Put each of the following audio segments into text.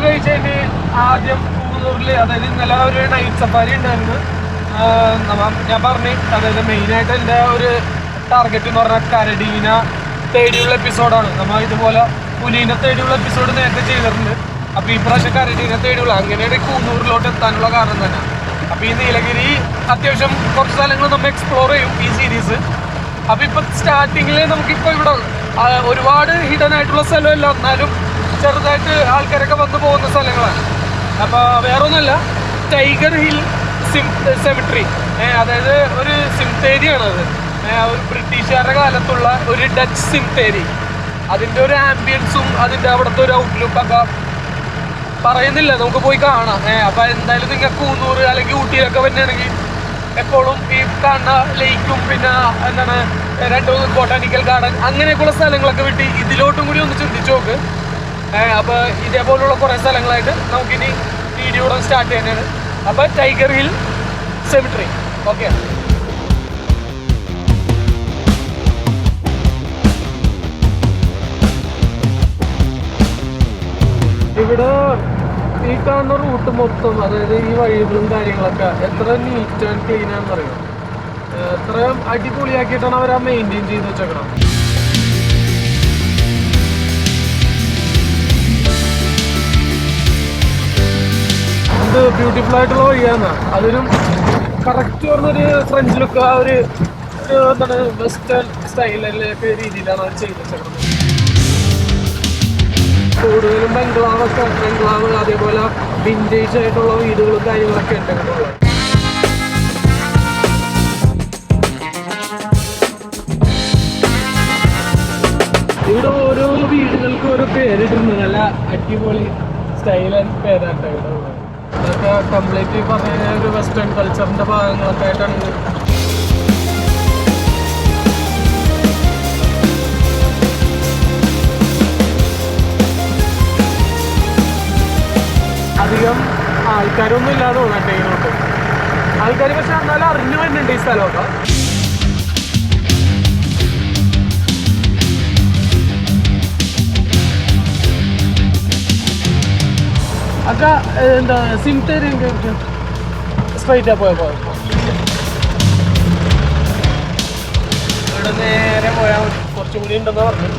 കഴിച്ച് കഴിഞ്ഞ് ആദ്യം കൂന്നൂരിൽ, അതായത് ഇന്നലെ ഒരു നൈറ്റ് സഫാരി ഉണ്ടായിരുന്നു. ഞാൻ പറഞ്ഞു, അതായത് മെയിനായിട്ട് എൻ്റെ ഒരു ടാർഗറ്റ് എന്ന് പറഞ്ഞാൽ കരടീന തേടിയുള്ള എപ്പിസോഡാണ്. നമ്മൾ ഇതുപോലെ പുലീനെ തേടിയുള്ള എപ്പിസോഡ് നേരത്തെ ചെയ്തിട്ടുണ്ട്. അപ്പോൾ ഈ പ്രാവശ്യം കരടീനെ തേടിയുള്ള, അങ്ങനെയാണ് കൂന്നൂരിലോട്ട് എത്താനുള്ള കാരണം തന്നെ. അപ്പോൾ ഈ നീലഗിരി അത്യാവശ്യം കുറച്ച് സ്ഥലങ്ങൾ നമ്മൾ എക്സ്പ്ലോർ ചെയ്യും ഈ സീരീസ്. അപ്പോൾ ഇപ്പം സ്റ്റാർട്ടിങ്ങിൽ നമുക്കിപ്പോൾ ഇവിടെ ഒരുപാട് ഹിഡൻ ആയിട്ടുള്ള സ്ഥലമല്ല, എന്നാലും ചെറുതായിട്ട് ആൾക്കാരൊക്കെ വന്നു പോകുന്ന സ്ഥലങ്ങളാണ്. അപ്പോൾ വേറൊന്നുമല്ല, ടൈഗർ ഹിൽ സെമിട്രി, അതായത് ഒരു സിംതേരിയാണത്. ഒരു ബ്രിട്ടീഷുകാരുടെ കാലത്തുള്ള ഒരു ഡച്ച് സിംതേരി. അതിൻ്റെ ഒരു ആംബിയൻസും അതിൻ്റെ അവിടുത്തെ ഒരു ഔട്ട്ലുക്കൊക്കെ പറയുന്നില്ല, നമുക്ക് പോയി കാണാം. അപ്പോൾ എന്തായാലും നിങ്ങൾക്ക് കൂന്നൂർ അല്ലെങ്കിൽ ഊട്ടിയിലൊക്കെ വരികയാണെങ്കിൽ എപ്പോഴും ഈ കാണുന്ന ലേക്കും പിന്നെ എന്താണ് 2 ബൊട്ടാനിക്കൽ ഗാർഡൻ അങ്ങനെയൊക്കെയുള്ള സ്ഥലങ്ങളൊക്കെ വിട്ട് ഇതിലോട്ടും കൂടി ഒന്ന് ചിന്തിച്ചു നോക്ക്. അപ്പോൾ ഇതേപോലുള്ള കുറേ സ്ഥലങ്ങളായിട്ട് നമുക്കിനി വീഡിയോ ഉടൻ സ്റ്റാർട്ട് ചെയ്യാനാണ്. അപ്പോൾ ടൈഗർ ഹിൽ സെമിട്രി. ഓക്കെ, ഇവിടെ ഈ കാണുന്ന റൂട്ട് മൊത്തം, അതായത് ഈ വഴികളും കാര്യങ്ങളൊക്കെ എത്ര നീറ്റ് ആൻഡ് ക്ലീൻ ആണെന്ന് അറിയാം. എത്ര അടിപൊളിയാക്കിയിട്ടാണ് അവർ ആ മെയിൻറ്റെയിൻ ചെയ്ത് വെച്ചേക്കണം. എന്ത് ബ്യൂട്ടിഫുൾ ആയിട്ടുള്ള വഴിയാണ്. അതിനും കറക്റ്റ് പറഞ്ഞൊരു ഫ്രഞ്ച് ലുക്ക്, ആ ഒരു എന്താണ് വെസ്റ്റേൺ സ്റ്റൈലിലൊക്കെ രീതിയിലാണ് അത് ചെയ്ത് വെച്ചേക്കുന്നത്. കൂടുതലും ബംഗ്ലാവ് അതേപോലെ വിൻറ്റേജ് ആയിട്ടുള്ള വീടുകളും കാര്യങ്ങളൊക്കെ ഉണ്ട് ഇവിടെ. ഇവിടെ ഓരോ വീടുകൾക്കും ഓരോ പേരിടുന്നു, നല്ല അടിപൊളി സ്റ്റൈൽ ആൻഡ് പേരായിട്ട് ഇവിടെ ഉള്ളത്. അതൊക്കെ കംപ്ലീറ്റ് പറഞ്ഞ ഒരു വെസ്റ്റേൺ കൾച്ചറിൻ്റെ ഭാഗങ്ങളൊക്കെ ആയിട്ടാണ്. അധികം ആൾക്കാരൊന്നും ഇല്ലാതെ തോന്നട്ടെ ഇതിനോട്ട്. ആൾക്കാർ പക്ഷെ എന്നാലും അറിഞ്ഞു വരുന്നുണ്ട് ഈ സ്ഥലമൊക്കെ. അക്ക എന്താ സിംതേരി സ്ട്രൈറ്റാ പോയപ്പോൾ ഇവിടെ നേരെ പോയാൽ കുറച്ചും കൂടി ഉണ്ടെന്ന് പറഞ്ഞു.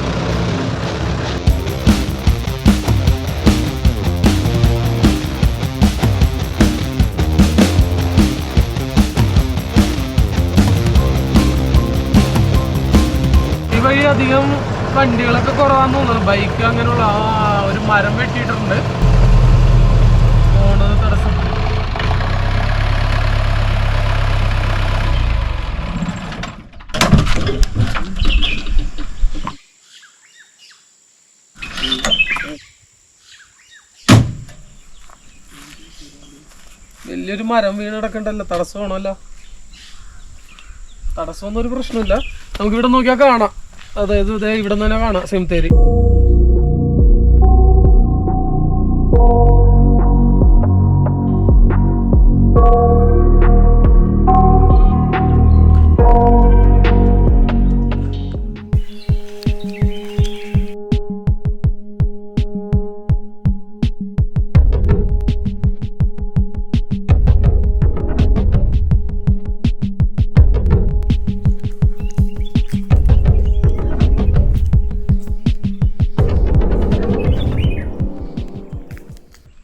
ഈ വഴി അധികം വണ്ടികളൊക്കെ കുറവാന്ന് തോന്നുന്നു. ബൈക്ക് അങ്ങനെയുള്ള ഒരു മരം വെട്ടിയിട്ടുണ്ട്, പോണത് തടസ്സം. വലിയൊരു മരം വീണ് കിടക്കണ്ടല്ലോ, തടസ്സമാണല്ലോ. തടസ്സമൊന്നും ഒരു പ്രശ്നമില്ല, നമുക്കിവിടെ നോക്കിയാൽ കാണാം. അതായത് ഇതേ ഇവിടെ നിന്ന് തന്നെ കാണാം സെമിത്തേരി.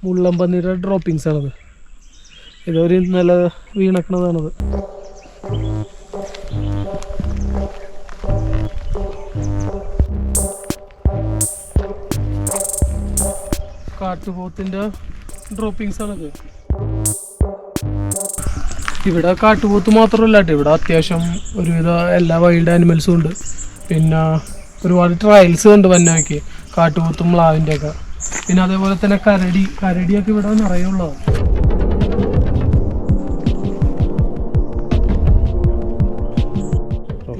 മുള്ളംപന്നിയുടെ ഡ്രോപ്പിങ്സ് ആണത്. ഇതൊരു ഇന്നലെ വീണക്കണതാണത്. കാട്ടുപോത്തിൻ്റെ ഡ്രോപ്പിങ്സ് ആണത്. ഇവിടെ കാട്ടുപോത്ത് മാത്രമല്ല കേട്ടോ, ഇവിടെ അത്യാവശ്യം ഒരുവിധ എല്ലാ വൈൽഡ് ആനിമൽസും ഉണ്ട്. പിന്നെ ഒരുപാട് ട്രയൽസ് ഉണ്ട് വന്നവയ്ക്ക്, കാട്ടുപോത്തും മ്ലാവിൻ്റെ ഒക്കെ. പിന്നെ അതേപോലെ തന്നെ കരടിയൊക്കെ ഇവിടെ നിറയുള്ളതാണ്.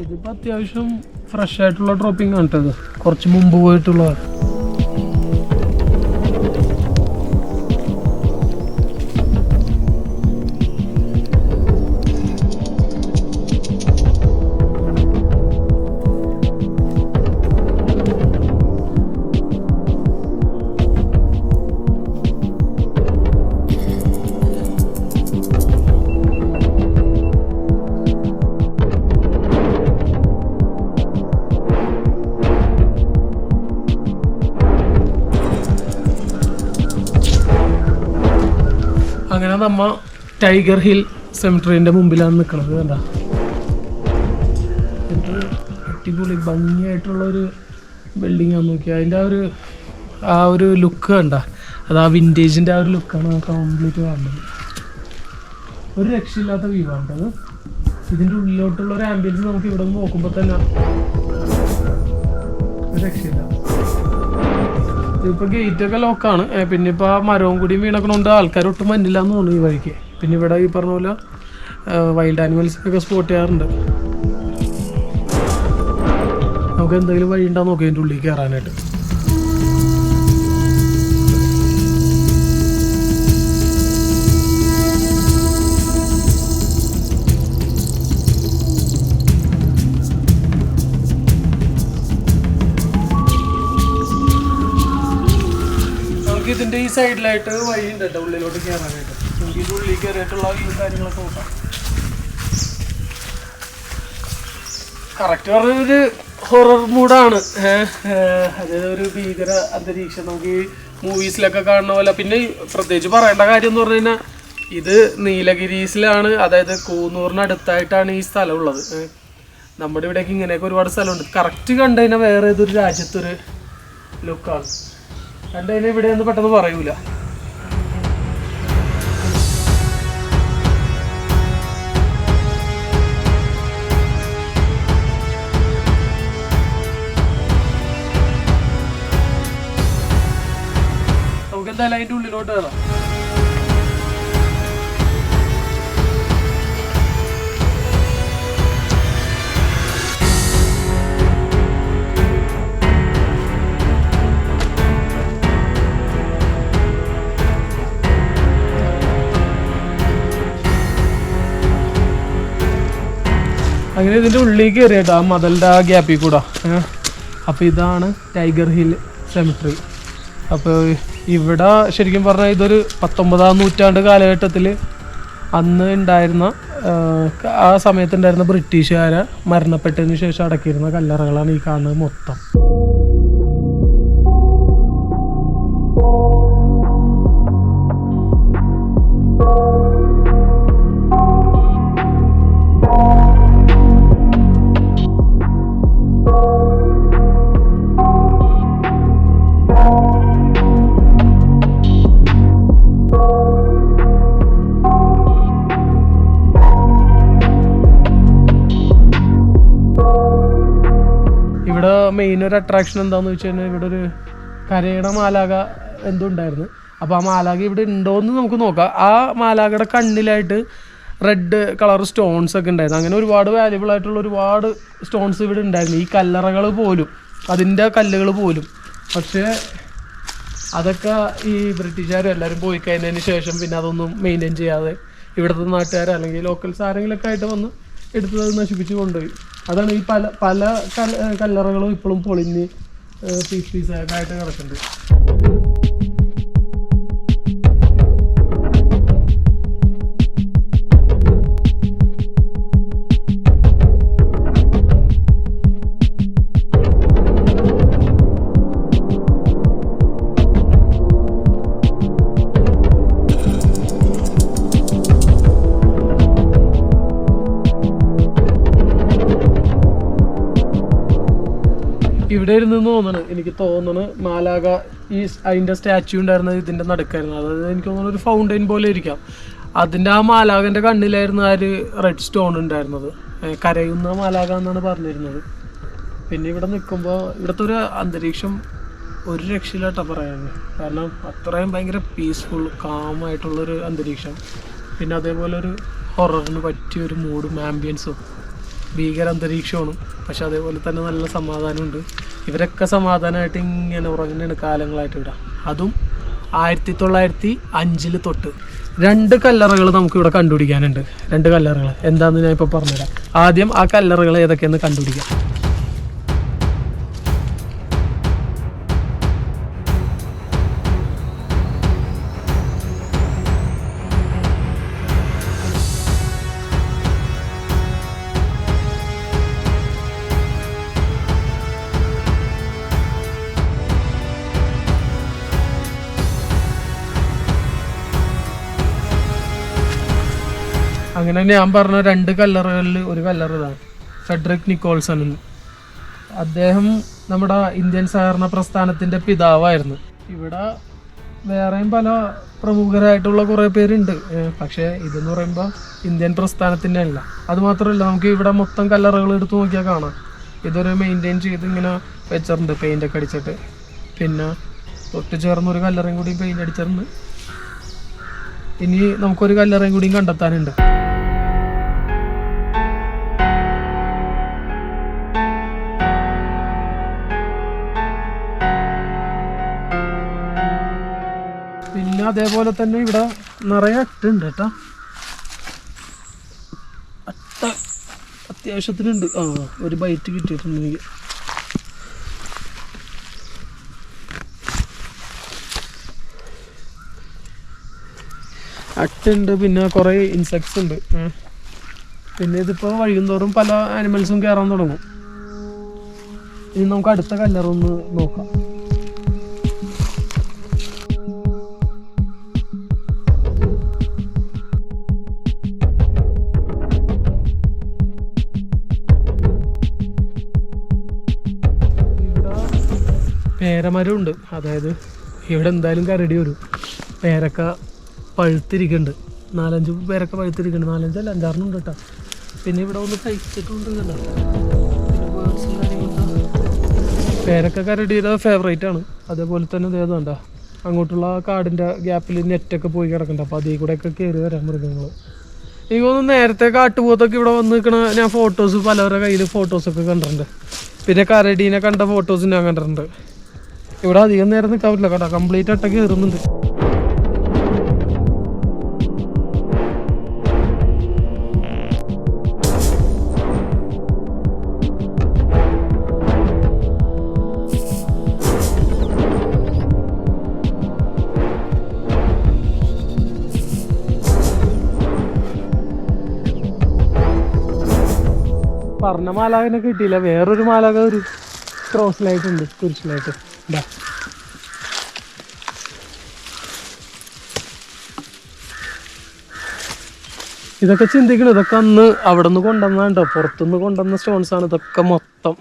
ഇതിപ്പോൾ അത്യാവശ്യം ഫ്രഷ് ആയിട്ടുള്ള ഡ്രോപ്പിംഗ് ആണ് കേട്ടത്, കുറച്ച് മുമ്പ് പോയിട്ടുള്ളത്. അങ്ങനെ നമ്മ ടൈഗർ ഹിൽ സെമിട്രീൻ്റെ മുമ്പിലാണ് നിൽക്കുന്നത്. കണ്ട അടിപൊളി ഭംഗിയായിട്ടുള്ളൊരു ബിൽഡിംഗ് ആണ്. നോക്കിയാൽ അതിൻ്റെ ആ ഒരു ലുക്ക് കണ്ട, അത് ആ വിൻറ്റേജിൻ്റെ ആ ഒരു ലുക്കാണ് കംപ്ലീറ്റ് കാണുന്നത്. ഒരു രക്ഷയില്ലാത്ത വ്യൂ ആണ് അത്. ഇതിൻ്റെ ഉള്ളിലോട്ടുള്ള ഒരു ആംബിയൻസ് നമുക്ക് ഇവിടെ നിന്ന് നോക്കുമ്പോൾ തന്നെ ഒരു രക്ഷയില്ല. ഇപ്പോൾ ഗേറ്റൊക്കെ ലോക്കാണ്. പിന്നെ ഇപ്പോൾ ആ മരവും കൂടി വീണക്കണോണ്ട് ആൾക്കാർ ഒട്ടും മഞ്ഞില്ല എന്ന് തോന്നുന്നു ഈ വഴിക്ക്. പിന്നെ ഇവിടെ ഈ പറഞ്ഞ പോലെ വൈൽഡ് ആനിമൽസിനൊക്കെ സ്പോട്ട് ചെയ്യാറുണ്ട്. നമുക്ക് എന്തെങ്കിലും വഴി ഉണ്ടാകും നോക്കി അതിൻ്റെ ഉള്ളിൽ കയറാനായിട്ട്. ഇതിൻ്റെ ഈ സൈഡിലായിട്ട് വഴി ഉണ്ട് കേട്ടോ ഉള്ളിലോട്ട് കയറാനായിട്ട്. നമുക്ക് ഇത് ഉള്ളിൽ കയറിയിട്ടുള്ള ഈ കാര്യങ്ങളൊക്കെ നോക്കാം. കറക്റ്റ് പറഞ്ഞൊരു ഹൊറർ മൂഡാണ്. അതായത് ഒരു ഭീകര അന്തരീക്ഷം നമുക്ക് ഈ മൂവീസിലൊക്കെ കാണുന്ന പോലെ. പിന്നെ പ്രത്യേകിച്ച് പറയേണ്ട കാര്യം എന്ന് പറഞ്ഞു കഴിഞ്ഞാൽ ഇത് നീലഗിരീസിലാണ്, അതായത് കൂന്നൂറിനടുത്തായിട്ടാണ് ഈ സ്ഥലം ഉള്ളത്. നമ്മുടെ ഇവിടേക്ക് ഇങ്ങനെയൊക്കെ ഒരുപാട് സ്ഥലമുണ്ട്. കറക്റ്റ് കണ്ടു കഴിഞ്ഞാൽ വേറെ ഏതൊരു രാജ്യത്തൊരു ലുക്കാണ്. കണ്ടതിന് ഇവിടെ ഒന്നും പെട്ടെന്ന് പറയൂല. നമുക്ക് എന്തായാലും അതിൻ്റെ ഉള്ളിലോട്ട് കയറാം. അങ്ങനെ ഇതിൻ്റെ ഉള്ളിൽ കയറിയിട്ടോ ആ മതലിൻ്റെ ആ ഗ്യാപ്പിൽ കൂടെ. അപ്പോൾ ഇതാണ് ടൈഗർ ഹിൽ സെമിട്രി. അപ്പോൾ ഇവിടെ ശരിക്കും പറഞ്ഞാൽ ഇതൊരു 19-ാം നൂറ്റാണ്ട് കാലഘട്ടത്തിൽ അന്ന് ഉണ്ടായിരുന്ന ആ സമയത്തുണ്ടായിരുന്ന ബ്രിട്ടീഷുകാരെ മരണപ്പെട്ടതിന് ശേഷം അടക്കിയിരുന്ന കല്ലറകളാണ് ഈ കാണുന്നത് മൊത്തം. മെയിൻ ഒരു അട്രാക്ഷൻ എന്താണെന്ന് വെച്ച് കഴിഞ്ഞാൽ ഇവിടെ ഒരു കരയണ മാലാക എന്തോ ഉണ്ടായിരുന്നു. അപ്പോൾ ആ മാലാക ഇവിടെ ഉണ്ടോയെന്ന് നമുക്ക് നോക്കാം. ആ മാലാകയുടെ കണ്ണിലായിട്ട് റെഡ് കളർ സ്റ്റോൺസ് ഒക്കെ ഉണ്ടായിരുന്നു. അങ്ങനെ ഒരുപാട് വാല്യുബിൾ ആയിട്ടുള്ള ഒരുപാട് സ്റ്റോൺസ് ഇവിടെ ഉണ്ടായിരുന്നു. ഈ കല്ലറകൾ പോലും, അതിൻ്റെ കല്ലുകൾ പോലും. പക്ഷേ അതൊക്കെ ഈ ബ്രിട്ടീഷുകാരും എല്ലാവരും പോയി കഴിഞ്ഞതിന് ശേഷം പിന്നെ അതൊന്നും മെയിൻറ്റെയിൻ ചെയ്യാതെ ഇവിടുത്തെ നാട്ടുകാർ അല്ലെങ്കിൽ ലോക്കൽസ് ആരെങ്കിലുമൊക്കെ ആയിട്ട് വന്ന് എടുത്തത് നശിപ്പിച്ച് കൊണ്ടുപോയി. അതാണ് ഈ പല കല്ലറകളും ഇപ്പോഴും പൊളിഞ്ഞ് പീസായിട്ട് കിടക്കുന്നുണ്ട്. ഇവിടെ ഇരുന്ന് എനിക്ക് തോന്നണ് മാലാക ഈ അതിൻ്റെ സ്റ്റാച്യു ഉണ്ടായിരുന്നത് ഇതിൻ്റെ നടുക്കായിരുന്നു. അതായത് എനിക്ക് തോന്നുന്നു ഒരു ഫൗണ്ടൈൻ പോലെ ഇരിക്കാം. അതിൻ്റെ ആ മാലാകൻ്റെ കണ്ണിലായിരുന്നു ആ ഒരു റെഡ് സ്റ്റോൺ ഉണ്ടായിരുന്നത്. കരയുന്ന മാലാക എന്നാണ് പറഞ്ഞിരുന്നത്. പിന്നെ ഇവിടെ നിൽക്കുമ്പോൾ ഇവിടുത്തെ ഒരു അന്തരീക്ഷം ഒരു രക്ഷയിലാട്ടോ പറയാനുള്ളത്. കാരണം അത്രയും ഭയങ്കര പീസ്ഫുൾ കാമായിട്ടുള്ളൊരു അന്തരീക്ഷം. പിന്നെ അതേപോലെ ഒരു ഹൊററിന് പറ്റിയൊരു മൂഡും ആംബിയൻസും ഭീകര അന്തരീക്ഷമാണ്. പക്ഷെ അതേപോലെ തന്നെ നല്ല സമാധാനമുണ്ട്. ഇവരൊക്കെ സമാധാനമായിട്ട് ഇങ്ങനെ ഉറങ്ങുന്നതാണ് കാലങ്ങളായിട്ട് ഇവിടെ. അതും 1905 തൊട്ട് 2 കല്ലറകൾ നമുക്കിവിടെ കണ്ടുപിടിക്കാനുണ്ട്. 2 കല്ലറകൾ എന്താണെന്ന് ഞാൻ ഇപ്പോൾ പറഞ്ഞുതരാം. ആദ്യം ആ കല്ലറകൾ ഏതൊക്കെയെന്ന് കണ്ടുപിടിക്കാം. അങ്ങനെ ഞാൻ പറഞ്ഞ 2 കല്ലറുകളിൽ ഒരു കല്ലർ ഇതാണ്, ഫ്രെഡറിക് നിക്കോൾസൺ എന്ന്. അദ്ദേഹം നമ്മുടെ ഇന്ത്യൻ സഹകരണ പ്രസ്ഥാനത്തിൻ്റെ പിതാവായിരുന്നു. ഇവിടെ വേറെയും പല പ്രമുഖരായിട്ടുള്ള കുറേ പേരുണ്ട്. പക്ഷേ ഇതെന്ന് പറയുമ്പോൾ ഇന്ത്യൻ പ്രസ്ഥാനത്തിൻ്റെ അല്ല. അതുമാത്രമല്ല, നമുക്ക് ഇവിടെ മൊത്തം കല്ലറകൾ എടുത്ത് നോക്കിയാൽ കാണാം. ഇതൊരു മെയിൻറ്റെയിൻ ചെയ്ത് ഇങ്ങനെ വെച്ചിട്ടുണ്ട്, പെയിൻ്റൊക്കെ അടിച്ചിട്ട്. പിന്നെ തൊട്ട് ചേർന്നൊരു കല്ലറയും കൂടി പെയിൻ്റ് അടിച്ചിട്ടുണ്ട്. ഇനി നമുക്കൊരു കല്ലറയും കൂടിയും കണ്ടെത്താനുണ്ട്. പിന്നെ അതേപോലെ തന്നെ ഇവിടെ നിറയെ അട്ടുണ്ട് കേട്ടോ. അട്ട അത്യാവശ്യത്തിനുണ്ട്. ഒരു ബൈറ്റ് കിട്ടിയിട്ടുണ്ട് എനിക്ക്. അട്ടുണ്ട്, പിന്നെ കുറേ ഇൻസെക്ട്സ് ഉണ്ട്. പിന്നെ ഇതിപ്പോൾ വൈകുന്നേരം പല ആനിമൽസും കയറാൻ തുടങ്ങും. ഇനി നമുക്ക് അടുത്ത കല്ലറൊന്ന് നോക്കാം. പേരമരമുണ്ട്. അതായത് ഇവിടെ എന്തായാലും കരടി വരും. പേരക്ക പഴുത്തിരിക്കുന്നുണ്ട്. 4-5 പേരക്ക പഴുത്തിരിക്കുന്നുണ്ട്. 4-5 അല്ല, 5-6 ഉണ്ട് കേട്ടോ. പിന്നെ ഇവിടെ ഒന്ന് കഴിച്ചിട്ടുണ്ട് കേട്ടോ. പിന്നെ ബേർഡ്സും കാര്യങ്ങളൊക്കെ. പേരക്ക കരടിയുടെ ഫേവറേറ്റ് ആണ്. അതേപോലെ തന്നെ ഇതേതാണ്ട അങ്ങോട്ടുള്ള കാടിൻ്റെ ഗ്യാപ്പിൽ നെറ്റൊക്കെ പോയി കിടക്കുന്നുണ്ട്. അപ്പോൾ അതിൽ കൂടെയൊക്കെ കയറി വരാം മൃഗങ്ങൾ. എനിക്ക് തോന്നുന്നു നേരത്തെ കാട്ടുപോത്തൊക്കെ ഇവിടെ വന്ന് നിൽക്കണ ഞാൻ ഫോട്ടോസ് പലവരുടെ കയ്യിൽ ഫോട്ടോസൊക്കെ കണ്ടിട്ടുണ്ട്. പിന്നെ കരടീനെ കണ്ട ഫോട്ടോസ് ഞാൻ കണ്ടിട്ടുണ്ട്. ഇവിടെ അധികം നേരം നിൽക്കാൻ പറ്റില്ല കേട്ടോ, കംപ്ലീറ്റ് അട്ട കയറുന്നുണ്ട്. പറഞ്ഞ മാലാകനെ കിട്ടിയില്ല. വേറൊരു മാലാക ഒരു ക്രോസിലായിട്ടുണ്ട്, കുരിശിലായിട്ട്. ഇതാ ഇതൊക്കെ ചിന്തിക്കണം. ഇതൊക്കെ അന്ന് അവിടെ നിന്ന് കൊണ്ടുവന്നാണ്ടോ, പുറത്തുനിന്ന് കൊണ്ടുവന്ന സ്റ്റോൺസ് ആണ് ഇതൊക്കെ മൊത്തം.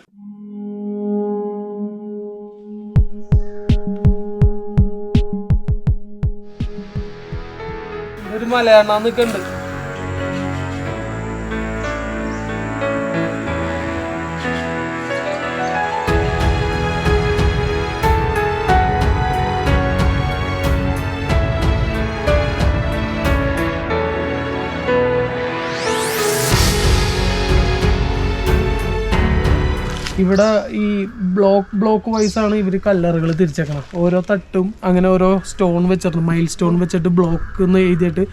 ഒരു മലയാളന്നൊക്കെ ഉണ്ട്. ഇവിടെ ഈ ബ്ലോക്ക് വൈസാണ് ഇവർ കല്ലറുകൾ തിരിച്ചേക്കണം. ഓരോ തട്ടും അങ്ങനെ ഓരോ സ്റ്റോൺ വെച്ചിട്ടുണ്ട്, മൈൽ സ്റ്റോൺ വെച്ചിട്ട് ബ്ലോക്ക് എന്ന് എഴുതിയിട്ട്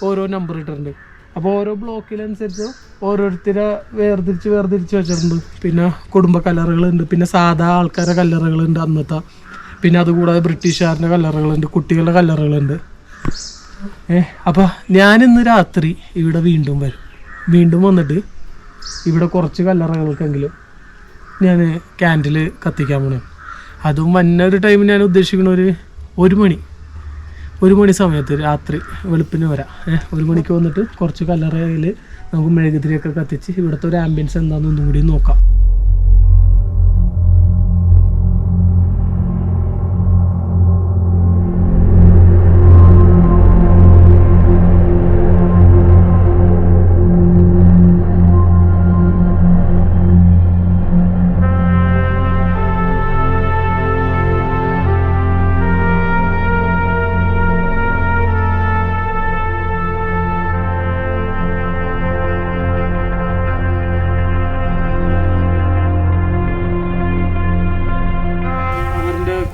ഓരോ നമ്പർ ഇട്ടിട്ടുണ്ട്. അപ്പോൾ ഓരോ ബ്ലോക്കിനനുസരിച്ച് ഓരോരുത്തരെ വേർതിരിച്ച് വെച്ചിട്ടുണ്ട്. പിന്നെ കുടുംബ കല്ലറുകളുണ്ട്, പിന്നെ സാധാ ആൾക്കാരുടെ കല്ലറുകളുണ്ട് അന്നത്തെ. പിന്നെ അതുകൂടാതെ ബ്രിട്ടീഷുകാരുടെ കല്ലറുകളുണ്ട്, കുട്ടികളുടെ കല്ലറുകളുണ്ട്. അപ്പോൾ ഞാനിന്ന് രാത്രി ഇവിടെ വീണ്ടും വന്നിട്ട് ഇവിടെ കുറച്ച് കല്ലറകൾക്കെങ്കിലും ഞാൻ ക്യാൻഡിൽ കത്തിക്കാൻ പോണേ. അതും വന്നൊരു ടൈമിൽ ഞാൻ ഉദ്ദേശിക്കുന്ന ഒരു മണി സമയത്ത് രാത്രി വെളുപ്പിന് വരാം. 1 മണിക്ക് വന്നിട്ട് കുറച്ച് കല്ലറയിൽ നമുക്ക് മെഴുകുതിരിയൊക്കെ കത്തിച്ച് ഇവിടുത്തെ ഒരു ആംബിയൻസ് എന്താണെന്നൊന്നും കൂടി നോക്കാം.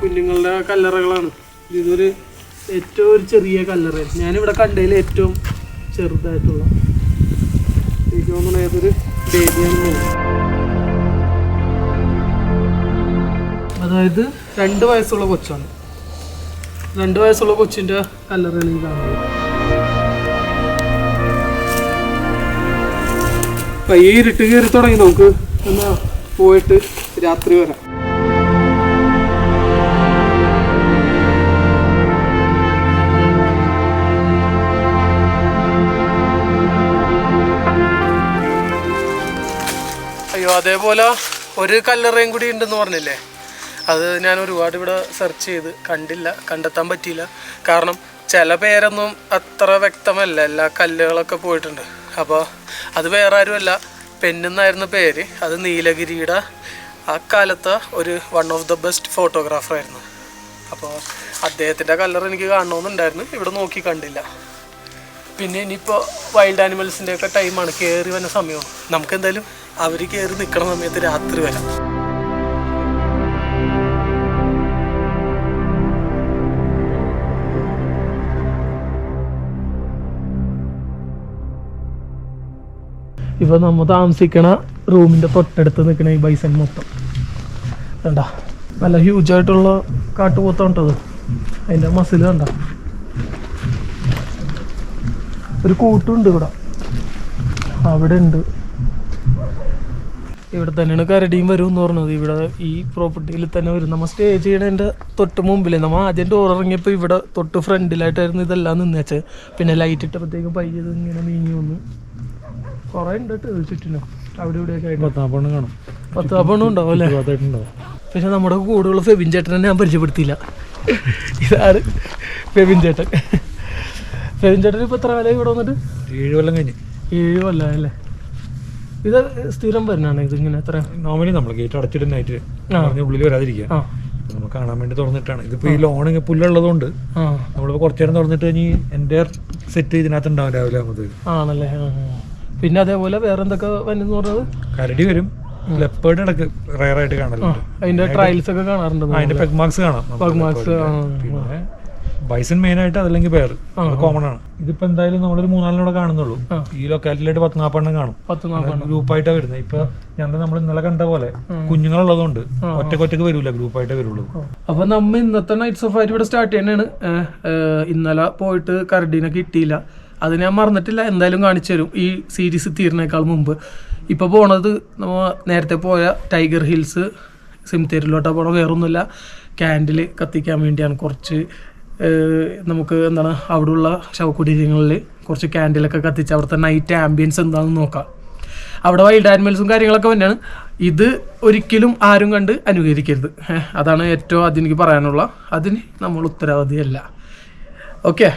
കുഞ്ഞുങ്ങളുടെ കല്ലറകളാണ്. ഇതൊരു ഏറ്റവും ഒരു ചെറിയ കല്ലറയാണ് ഞാനിവിടെ കണ്ടതിൽ ഏറ്റവും ചെറുതായിട്ടുള്ള. എനിക്ക് തോന്നുന്നു ഏതൊരു ബേബിയാണ്. അതായത് 2 വയസ്സുള്ള കൊച്ചാണ്. 2 വയസ്സുള്ള കൊച്ചിൻ്റെ കല്ലറയാണ് ഈ കാണുന്നത്. പയ്യെ ഇരുട്ട് കയറി തുടങ്ങി. നമുക്ക് എന്നാ പോയിട്ട് രാത്രി വരാം. അയ്യോ അതേപോലെ ഒരു കല്ലറയും കൂടി ഉണ്ടെന്ന് പറഞ്ഞില്ലേ, അത് ഞാൻ ഒരുപാട് ഇവിടെ സെർച്ച് ചെയ്ത് കണ്ടെത്താൻ പറ്റിയില്ല. കാരണം ചില പേരൊന്നും അത്ര വ്യക്തമല്ല, എല്ലാ കല്ലുകളൊക്കെ പോയിട്ടുണ്ട്. അപ്പോൾ അത് വേറെ ആരുമല്ല, പെന്നെന്നായിരുന്നു പേര്. അത് നീലഗിരിയുടെ ആ കാലത്തെ ഒരു വൺ ഓഫ് ദ ബെസ്റ്റ് ഫോട്ടോഗ്രാഫറായിരുന്നു. അപ്പോൾ അദ്ദേഹത്തിൻ്റെ കല്ലറ എനിക്ക് കാണണമെന്നുണ്ടായിരുന്നു, ഇവിടെ നോക്കി കണ്ടില്ല. പിന്നെ ഇനിയിപ്പോൾ വൈൽഡ് ആനിമൽസിൻ്റെയൊക്കെ ടൈമാണ്, കയറി വരുന്ന സമയമാണ്. നമുക്ക് എന്തായാലും അവർ കയറി നിൽക്കണ സമയത്ത് രാത്രി വരാം. ഇപ്പോൾ നമ്മൾ താമസിക്കണ റൂമിൻ്റെ തൊട്ടടുത്ത് നിൽക്കണ ഈ ബൈസൺ മൊത്തം കണ്ട, നല്ല ഹ്യൂജായിട്ടുള്ള കാട്ടുപോത്തം ഉണ്ടത്. അതിൻ്റെ മസിൽ കണ്ട, ഒരു കൂട്ടുണ്ട് ഇവിടെ, അവിടെ ഉണ്ട്. ഇവിടെ തന്നെയാണ് കരടിയും വരും എന്ന് പറഞ്ഞത്. ഇവിടെ ഈ പ്രോപ്പർട്ടിയിൽ തന്നെ വരും. നമ്മൾ സ്റ്റേ ചെയ്യണതിൻ്റെ തൊട്ട് മുമ്പിൽ, നമ്മൾ ആദ്യം ഡോർ ഇറങ്ങിയപ്പോൾ ഇവിടെ തൊട്ട് ഫ്രണ്ടിലായിട്ടായിരുന്നു ഇതെല്ലാം നിന്നേച്ചത്. പിന്നെ ലൈറ്റ് ഇട്ടപ്പോഴത്തേക്കും പയ്യത് ഇങ്ങനെ നീങ്ങി വന്നു. കുറേ ഉണ്ട് കേട്ടോ ചുറ്റിനും, അവിടെ ഇവിടെയൊക്കെ ആയിട്ട് 10 കാണും. 10 ഉണ്ടാവും അല്ലേ? പക്ഷെ നമ്മുടെ കൂടെയുള്ള ഫെബിൻ ചേട്ടനെ ഞാൻ പരിചയപ്പെടുത്തിയില്ല. ഇതാണ് ഫെബിൻ ചേട്ടൻ. ഫെബിൻ ചേട്ടൻ ഇപ്പോൾ എത്ര കാലമായി ഇവിടെ വന്നിട്ട്? 7 കൊല്ലം കഴിഞ്ഞ്. 7 കൊല്ലം അല്ലേ? ഇത് സ്ഥിരം വരുന്നതാണ് ഇത് ഇങ്ങനെ? എത്ര നോർമലി നമ്മൾ ഗേറ്റ് അടച്ചിട്ടുണ്ടായിട്ട് ഉള്ളിൽ വരാതിരിക്കുക, നമുക്ക് കാണാൻ വേണ്ടി തുറന്നിട്ടാണ്. ഇതിപ്പോ ഈ ലോൺ പുല്ലുള്ളതുകൊണ്ട് നമ്മളിപ്പോ കുറച്ചു നേരം തുറന്നിട്ട് കഴിഞ്ഞ് എൻ്റെ സെറ്റ് ഇതിനകത്ത് ഉണ്ടാവും രാവിലെ ആകുമ്പോൾ. ആണല്ലേ? പിന്നെ അതേപോലെ വേറെ എന്തൊക്കെ വന്നെന്ന് പറഞ്ഞത്? കരടി വരും, ലെപ്പേർഡ് ഇടക്ക് റയറായിട്ട് കാണലുണ്ട്. അതിന്റെ ട്രയൽസ് ഒക്കെ കാണാറുണ്ട്, അതിന്റെ പെഗ് മാർക്സ് കാണാം. പിന്നെ ബൈസൺ മെയിൻ ആയിട്ട് അതല്ലെങ്കിൽ പേർ കോമൺ ആണ്. ഇതിപ്പോ എന്തായാലും നമ്മളൊരു 4-4 കാണുന്നുള്ളൂ. ഈ ലൊക്കാലിറ്റിയിലായിട്ട് 10-40 കാണും. ഗ്രൂപ്പായിട്ടാണ് വരുന്നത്. ഇപ്പൊ ഞങ്ങൾ നമ്മൾ ഇന്നലെ കണ്ട പോലെ കുഞ്ഞുങ്ങളുള്ളതുകൊണ്ട് ഒറ്റക്കൊറ്റക്ക് വരൂല, ഗ്രൂപ്പായിട്ടേ വരുള്ളൂ. അപ്പൊ നമ്മ ഇന്നത്തെ നൈറ്റ് സഫാരി ഇവിടെ സ്റ്റാർട്ട് ചെയ്യണാണ്. ഇന്നലെ പോയിട്ട് കരടീനെ കിട്ടിയില്ല, അത് ഞാൻ മറന്നിട്ടില്ല, എന്തായാലും കാണിച്ചു തരും ഈ സീരീസ് തീർന്നേക്കാൾ മുമ്പ്. ഇപ്പോൾ പോണത് നമ്മൾ നേരത്തെ പോയ ടൈഗർ ഹിൽസ് സിംതേരിലോട്ടാണ് പോണത്. വേറൊന്നുമില്ല, ക്യാൻഡിൽ കത്തിക്കാൻ വേണ്ടിയാണ്. കുറച്ച് നമുക്ക് എന്താണ് അവിടെയുള്ള ശവകുടീരങ്ങളിൽ കുറച്ച് ക്യാൻഡിലൊക്കെ കത്തിച്ച് അവിടുത്തെ നൈറ്റ് ആംബിയൻസ് എന്താണെന്ന് നോക്കാം. അവിടെ വൈൽഡ് ആനിമൽസും കാര്യങ്ങളൊക്കെ തന്നെയാണ്. ഇത് ഒരിക്കലും ആരും കണ്ട് അനുകരിക്കരുത്, അതാണ് ഏറ്റവും ആദ്യം എനിക്ക് പറയാനുള്ള. അതിന് നമ്മൾ ഉത്തരവാദിയല്ല. ഓക്കെ,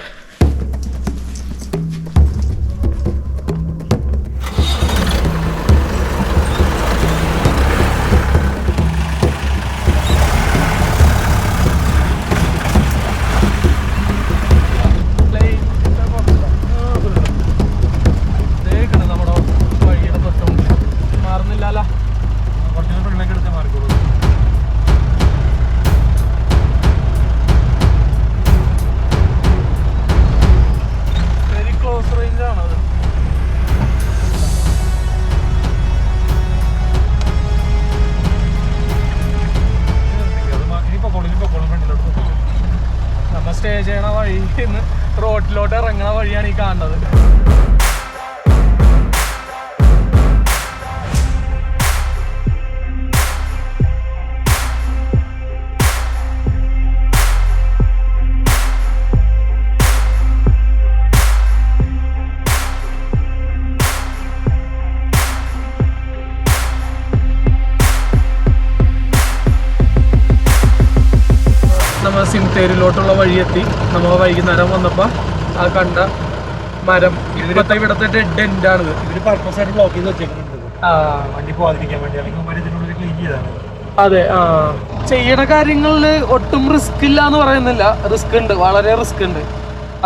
സ്റ്റേ ചെയ്യണ വഴി റോഡിലോട്ട് ഇറങ്ങണ വഴിയാണ് ഈ കാണുന്നത്. നമ്മൾ സിംതേരിലോട്ടുള്ള വഴിയെത്തി. നമ്മൾ വൈകുന്നേരം വന്നപ്പോൾ ആ കണ്ട മരം ഇവിടുത്തെ ഡെഡ് എൻഡ് ആണ്. ഇവര് പർപ്പസ് ആയിട്ട് ബ്ലോക്ക് ചെയ്ത് വെച്ചേക്കുന്നുണ്ട്, വണ്ടി പോകാതിരിക്കാൻ വേണ്ടി. അല്ലെങ്കിൽ ഇതിനുള്ളിൽ ക്ലീൻ ചെയ്താണ്. അതെ, ചെയ്യണ കാര്യങ്ങളിൽ ഒട്ടും റിസ്ക് ഇല്ല എന്ന് പറയുന്നില്ല, റിസ്ക് ഉണ്ട്, വളരെ റിസ്ക് ഉണ്ട്.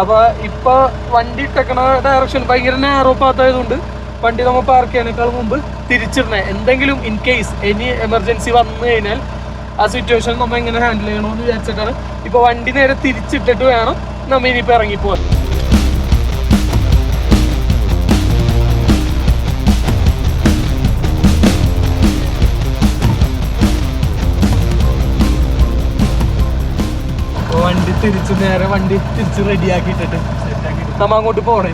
അപ്പൊ ഇപ്പൊ വണ്ടി ഇട്ടേക്കണ ഡയറക്ഷൻ ഭയങ്കര നാരോ പാത്ത് ആയതുകൊണ്ട് വണ്ടി നമ്മൾ പാർക്ക് ചെയ്യാനേക്കാൾ മുമ്പ് തിരിച്ചിടണേ. എന്തെങ്കിലും ഇൻ കേസ് എനി എമർജൻസി വന്നു കഴിഞ്ഞാൽ ആ സിറ്റുവേഷൻ നമ്മൾ എങ്ങനെ ഹാൻഡിൽ ചെയ്യണമെന്ന് വിചാരിച്ചിട്ടാണ് ഇപ്പോൾ വണ്ടി നേരെ തിരിച്ചിട്ടിട്ട് വേണം നമ്മൾ ഇനിയിപ്പോൾ ഇറങ്ങിപ്പോവാൻ. വണ്ടി തിരിച്ച് റെഡിയാക്കിയിട്ടിട്ട് നമ്മ അങ്ങോട്ട് പോണേ.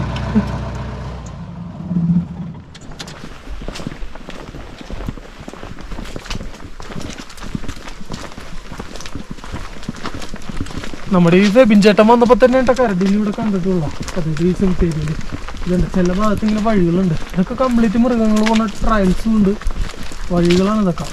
നമ്മുടെ ഈ ഫെബിൻ ചേട്ടൻ വന്നപ്പോൾ തന്നെ കരടിനെ ഇവിടെ കണ്ടിട്ടുള്ള. അതായത് ഈ സിംതേരിയിൽ ഇതുണ്ട്, ചില ഭാഗത്ത് ഇങ്ങനെ വഴികളുണ്ട്. ഇതൊക്കെ കംപ്ലീറ്റ് മൃഗങ്ങൾ പോകുന്ന ട്രയൽസും ഉണ്ട്. വഴികളാണ് ഇതൊക്കെ.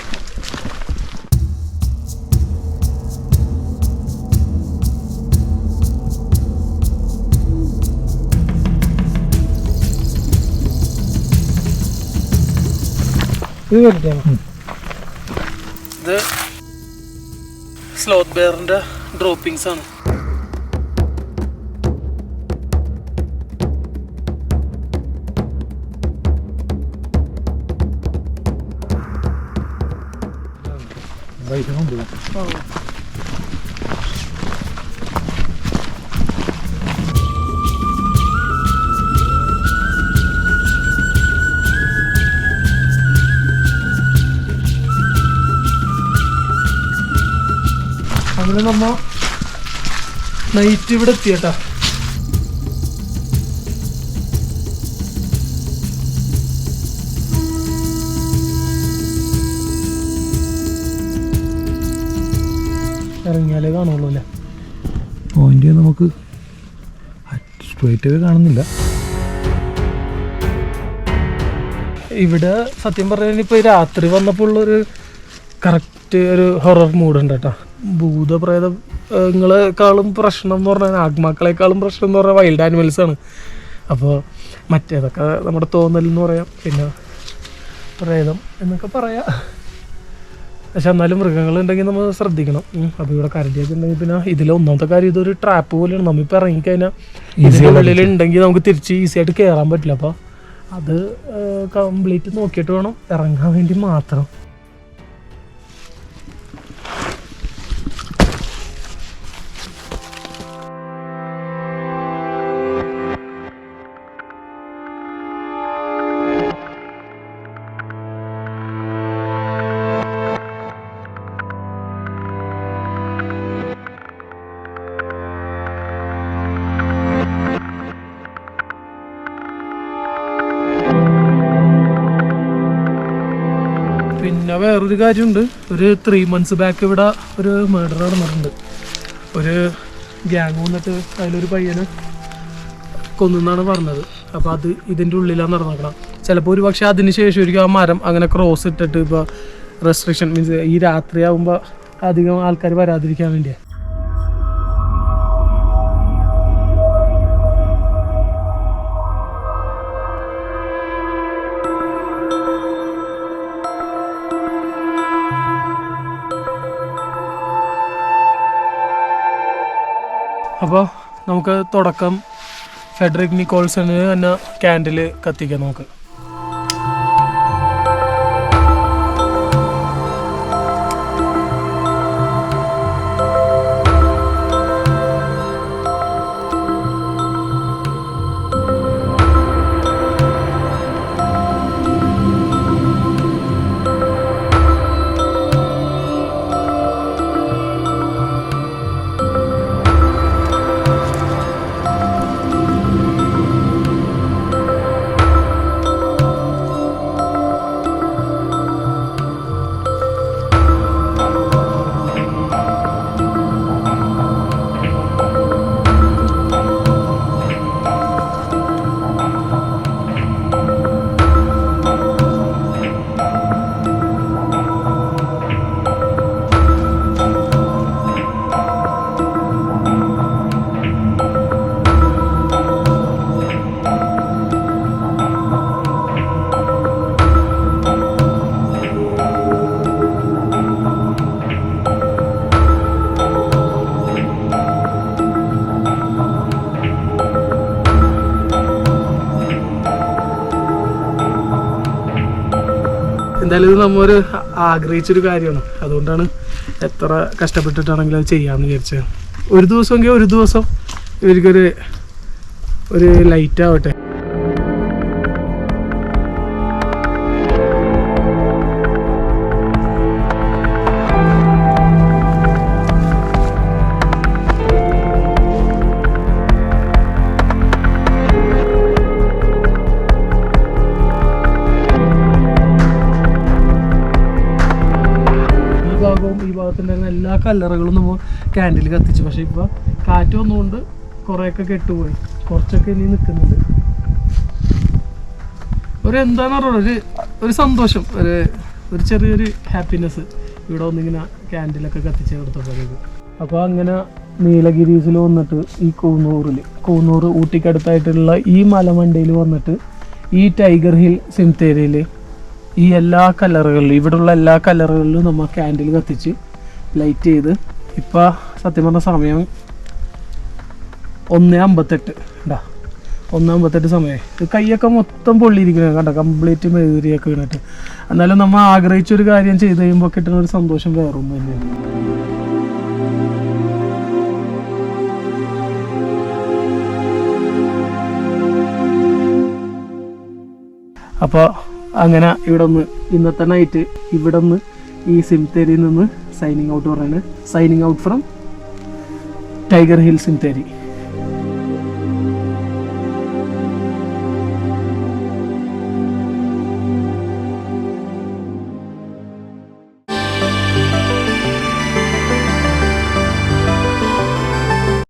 ഇത് സ്ലോത്ത് ബെയറിന്റെ ഡ്രോപ്പിംഗ്സ് ആണ്. അങ്ങനെ നമ്മ നൈറ്റ് ഇവിടെ എത്തിയട്ടാ. ഇറങ്ങിയാലേ കാണുള്ളൂ അല്ലേ. പോയിന്റ് നമുക്ക് സ്ട്രേറ്റ് കാണുന്നില്ല. ഇവിടെ സത്യം പറഞ്ഞാൽ ഇപ്പോൾ രാത്രി വന്നപ്പോൾ ഉള്ളൊരു കറക്റ്റ് ഒരു ഹൊറർ മൂഡ് ഉണ്ട് കേട്ടോ. ഭൂതപ്രേതങ്ങളെക്കാളും പ്രശ്നം എന്ന് പറഞ്ഞാൽ ആത്മാക്കളെക്കാളും പ്രശ്നം എന്ന് പറഞ്ഞാൽ വൈൽഡ് ആനിമൽസാണ്. അപ്പോൾ മറ്റേതൊക്കെ നമ്മുടെ തോന്നൽ എന്ന് പറയാം, പിന്നെ പ്രേതം എന്നൊക്കെ പറയാം. പക്ഷെ എന്നാലും മൃഗങ്ങളുണ്ടെങ്കിൽ നമ്മൾ ശ്രദ്ധിക്കണം. അപ്പോൾ ഇവിടെ കരടിയൊക്കെ ഉണ്ടെങ്കിൽ പിന്നെ ഇതിലെ ഒന്നാമത്തെ കാര്യം ഇതൊരു ട്രാപ്പ് പോലെയാണ്. നമ്മളിപ്പോൾ ഇറങ്ങിക്കഴിഞ്ഞാൽ ഇതിൻ്റെ ഉള്ളിലുണ്ടെങ്കിൽ നമുക്ക് തിരിച്ച് ഈസി ആയിട്ട് കയറാൻ പറ്റില്ല. അപ്പോൾ അത് കംപ്ലീറ്റ് നോക്കിയിട്ട് വേണം ഇറങ്ങാൻ വേണ്ടി മാത്രം. പിന്നെ വേറൊരു കാര്യമുണ്ട്. ഒരു 3 months ബാക്ക് ഇവിടെ ഒരു മർഡർ നടന്നിട്ടുണ്ട്. ഒരു ഗ്യാങ് വന്നിട്ട് അതിലൊരു പയ്യന് കൊന്നെന്നാണ് പറഞ്ഞത്. അപ്പോൾ അത് ഇതിൻ്റെ ഉള്ളിലാണ് നടന്നിരിക്കണം. ചിലപ്പോൾ ഒരു പക്ഷേ അതിന് ശേഷമായിരിക്കും ആ മരം അങ്ങനെ ക്രോസ് ഇട്ടിട്ട് ഇപ്പോൾ റെസ്ട്രിക്ഷൻ മീൻസ് ഈ രാത്രിയാകുമ്പോൾ അധികം ആൾക്കാർ വരാതിരിക്കാൻ വേണ്ടിയാണ്. അപ്പോൾ നമുക്ക് തുടക്കം ഫെഡറിക് നിക്കോൾസണ് തന്നെ ക്യാൻഡിൽ കത്തിക്കാം നമുക്ക്. എന്തായാലും ഇത് നമ്മൊരു ആഗ്രഹിച്ചൊരു കാര്യമാണ്. അതുകൊണ്ടാണ് എത്ര കഷ്ടപ്പെട്ടിട്ടാണെങ്കിലും അത് ചെയ്യാമെന്ന് വിചാരിച്ചത്. ഒരു ദിവസമെങ്കിൽ ഒരു ദിവസം ഇവർക്കൊരു ലൈറ്റ് ആവട്ടെ. ഈ ഭാഗത്തുണ്ടായിരുന്ന എല്ലാ കല്ലറകളും നമ്മൾ ക്യാൻഡിൽ കത്തിച്ചു. പക്ഷെ ഇപ്പോൾ കാറ്റ് വന്നുകൊണ്ട് കുറേയൊക്കെ കെട്ടുപോയി, കുറച്ചൊക്കെ ഇനി നിൽക്കുന്നുണ്ട്. എന്താണെന്ന് പറയുക ഒരു സന്തോഷം, ഒരു ചെറിയൊരു ഹാപ്പിനെസ് ഇവിടെ ഒന്നിങ്ങനെ ക്യാൻഡിലൊക്കെ കത്തിച്ച് കൊടുത്തപ്പോഴേക്ക്. അപ്പോൾ അങ്ങനെ നീലഗിരീസിൽ വന്നിട്ട് ഈ കൂന്നൂർ ഊട്ടിക്കടുത്തായിട്ടുള്ള ഈ മലമണ്ടയിൽ വന്നിട്ട് ഈ ടൈഗർ ഹിൽ സിംതേരിയിൽ ഈ എല്ലാ കലറുകളിലും ഇവിടെയുള്ള എല്ലാ കലറുകളിലും നമ്മൾ ക്യാൻഡിൽ കത്തിച്ച് ലൈറ്റ് ചെയ്ത് ഇപ്പോൾ സത്യം പറഞ്ഞ സമയം 1:58 ഉണ്ടാ 1:58 സമയം. കൈയൊക്കെ മൊത്തം പൊള്ളിയിരിക്കുന്നത് കണ്ട, കംപ്ലീറ്റ് മെഴുകുതിരിയൊക്കെ വീണിട്ട്. എന്നാലും നമ്മൾ ആഗ്രഹിച്ചൊരു കാര്യം ചെയ്ത് കഴിയുമ്പോൾ കിട്ടുന്ന ഒരു സന്തോഷം വേറൊന്നും തന്നെയാണ്. അപ്പോൾ അങ്ങനെ ഇവിടെ നിന്ന് ഇന്നത്തെ നൈറ്റ് ഇവിടെ നിന്ന് ഈ സിംതേരിയിൽ നിന്ന് സൈനിങ് ഔട്ട് പറയുന്നത്. Signing out from Tiger Hill സിംതേരി.